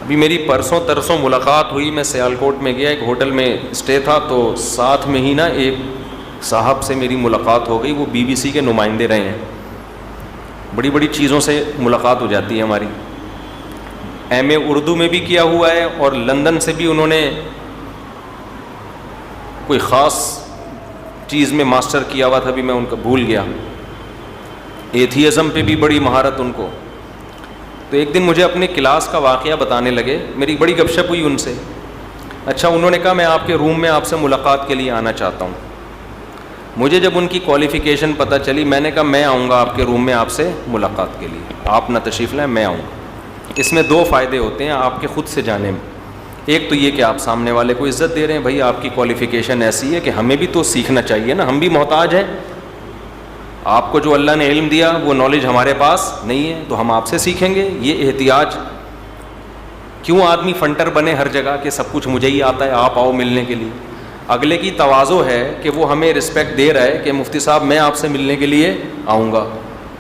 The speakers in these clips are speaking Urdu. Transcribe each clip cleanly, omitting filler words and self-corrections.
ابھی میری پرسوں ترسوں ملاقات ہوئی، میں سیالکوٹ میں گیا، ایک ہوٹل میں اسٹے تھا، تو ساتھ میں ہی نا ایک صاحب سے میری ملاقات ہو گئی، وہ BBC کے نمائندے رہے ہیں، بڑی بڑی چیزوں سے ملاقات ہو جاتی ہے ہماری۔ MA اردو میں بھی کیا ہوا ہے، اور لندن سے بھی انہوں نے کوئی خاص چیز میں ماسٹر کیا ہوا تھا، بھی میں ان کا بھول گیا۔ ایتھیزم پہ بھی بڑی مہارت ان کو۔ تو ایک دن مجھے اپنے کلاس کا واقعہ بتانے لگے، میری بڑی گپ شپ ہوئی ان سے۔ اچھا، انہوں نے کہا میں آپ کے روم میں آپ سے ملاقات کے لیے آنا چاہتا ہوں۔ مجھے جب ان کی کوالیفیکیشن پتہ چلی، میں نے کہا میں آؤں گا آپ کے روم میں آپ سے ملاقات کے لیے، آپ نہ تشریف لائیں، میں آؤں گا۔ اس میں دو فائدے ہوتے ہیں آپ کے خود سے جانے میں۔ ایک تو یہ کہ آپ سامنے والے کو عزت دے رہے ہیں، بھائی آپ کی کوالیفیکیشن ایسی ہے کہ ہمیں بھی تو سیکھنا چاہیے نا، ہم بھی محتاج ہیں، آپ کو جو اللہ نے علم دیا وہ نالج ہمارے پاس نہیں ہے، تو ہم آپ سے سیکھیں گے۔ یہ احتیاج، کیوں آدمی فنٹر بنے ہر جگہ کہ سب کچھ مجھے ہی آتا ہے، آپ آؤ ملنے کے لیے۔ اگلے کی تواضع ہے کہ وہ ہمیں رسپیکٹ دے رہا ہے کہ مفتی صاحب میں آپ سے ملنے کے لیے آؤں گا،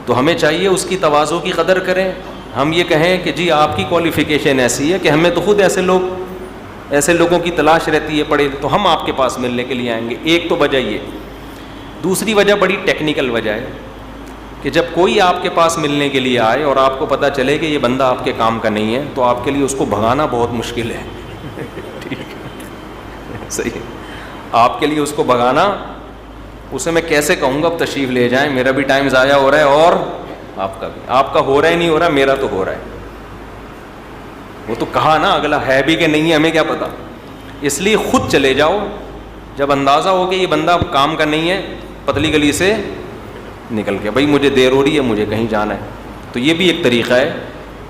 تو ہمیں چاہیے اس کی تواضع کی قدر کریں۔ ہم یہ کہیں کہ جی آپ کی کوالیفیکیشن ایسی ہے کہ ہمیں تو خود ایسے لوگوں کی تلاش رہتی ہے پڑھے، تو ہم آپ کے پاس ملنے کے لیے آئیں گے۔ ایک تو وجہ یہ۔ دوسری وجہ بڑی ٹیکنیکل وجہ ہے کہ جب کوئی آپ کے پاس ملنے کے لیے آئے اور آپ کو پتہ چلے کہ یہ بندہ آپ کے کام کا نہیں ہے، تو آپ کے لیے اس کو بھگانا بہت مشکل ہے۔ ٹھیک ہے، صحیح ہے، آپ کے لیے اس کو بھگانا، اسے میں کیسے کہوں گا اب تشریف لے جائیں، میرا بھی ٹائم ضائع ہو رہا ہے اور آپ کا بھی، آپ کا ہو رہا ہے نہیں ہو رہا، میرا تو ہو رہا ہے۔ وہ تو کہا نا، اگلا ہے بھی کہ نہیں ہے ہمیں کیا پتا، اس لیے خود چلے جاؤ۔ جب اندازہ ہو کہ یہ بندہ کام کا نہیں ہے، پتلی گلی سے نکل کے، بھائی مجھے دیر ہو رہی ہے، مجھے کہیں جانا ہے۔ تو یہ بھی ایک طریقہ ہے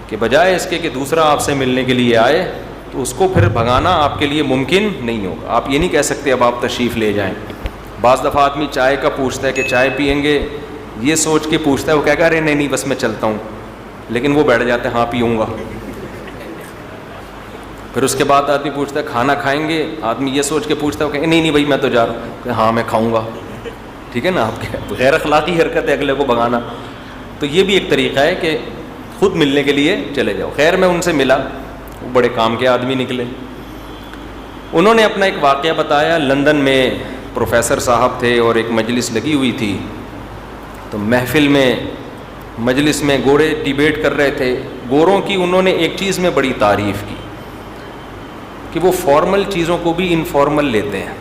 کہ بجائے اس کے کہ دوسرا آپ سے ملنے کے لیے آئے، تو اس کو پھر بھگانا آپ کے لیے ممکن نہیں ہوگا۔ آپ یہ نہیں کہہ سکتے اب آپ تشریف لے جائیں۔ بعض دفعہ آدمی چائے کا پوچھتا ہے کہ چائے پیئیں گے، یہ سوچ کے پوچھتا ہے، وہ کہہ رہے نہیں بس میں چلتا ہوں، لیکن وہ بیٹھ جاتے ہیں ہاں پیوں گا۔ پھر اس کے بعد آدمی پوچھتا ہے کھانا کھائیں گے، آدمی یہ سوچ کے پوچھتا ہے کہ نہیں بھائی میں تو جا رہا ہوں، کہ ہاں میں کھاؤں گا۔ ٹھیک ہے نا، آپ کے غیر اخلاقی حرکت ہے اگلے کو بھگانا۔ تو یہ بھی ایک طریقہ ہے کہ خود ملنے کے لیے چلے جاؤ۔ خیر میں ان سے ملا، وہ بڑے کام کے آدمی نکلے۔ انہوں نے اپنا ایک واقعہ بتایا، لندن میں پروفیسر صاحب تھے اور ایک مجلس لگی ہوئی تھی، تو محفل میں مجلس میں گورے ڈیبیٹ کر رہے تھے۔ گوروں کی انہوں نے ایک چیز میں بڑی تعریف کی کہ وہ فارمل چیزوں کو بھی انفارمل لیتے ہیں۔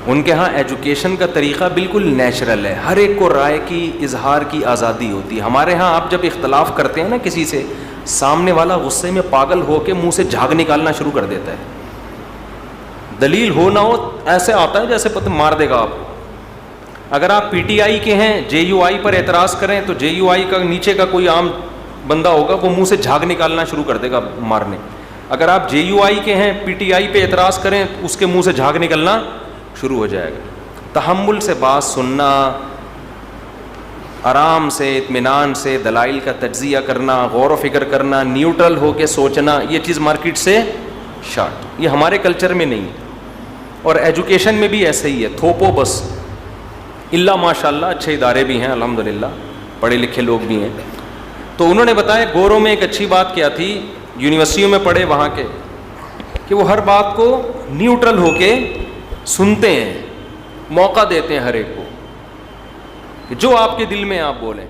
ان کے ہاں ایجوکیشن کا طریقہ بالکل نیچرل ہے، ہر ایک کو رائے کی اظہار کی آزادی ہوتی ہے۔ ہمارے ہاں آپ جب اختلاف کرتے ہیں نا کسی سے، سامنے والا غصے میں پاگل ہو کے منہ سے جھاگ نکالنا شروع کر دیتا ہے، دلیل ہو نہ ہو ایسے آتا ہے جیسے پتہ مار دے گا آپ کو۔ اگر آپ PTI کے ہیں، JUI پر اعتراض کریں تو JUI کا نیچے کا کوئی عام بندہ ہوگا وہ منہ سے جھاگ نکالنا شروع کر دے گا مارنے۔ اگر آپ JUI کے ہیں، PTI پہ اعتراض کریں تو اس کے منہ سے جھاگ نکلنا شروع ہو جائے گا۔ تحمل سے بات سننا، آرام سے اطمینان سے دلائل کا تجزیہ کرنا، غور و فکر کرنا، نیوٹرل ہو کے سوچنا، یہ چیز مارکیٹ سے شارٹ، یہ ہمارے کلچر میں نہیں ہے۔ اور ایجوکیشن میں بھی ایسے ہی ہے، تھوپو بس، اللہ ماشاء اللہ اچھے ادارے بھی ہیں الحمدللہ، پڑھے لکھے لوگ بھی ہیں۔ تو انہوں نے بتایا گوروں میں ایک اچھی بات کیا تھی، یونیورسٹیوں میں پڑھے وہاں کے، کہ وہ ہر بات کو نیوٹرل ہو کے سنتے ہیں، موقع دیتے ہیں ہر ایک کو کہ جو آپ کے دل میں آپ بولیں۔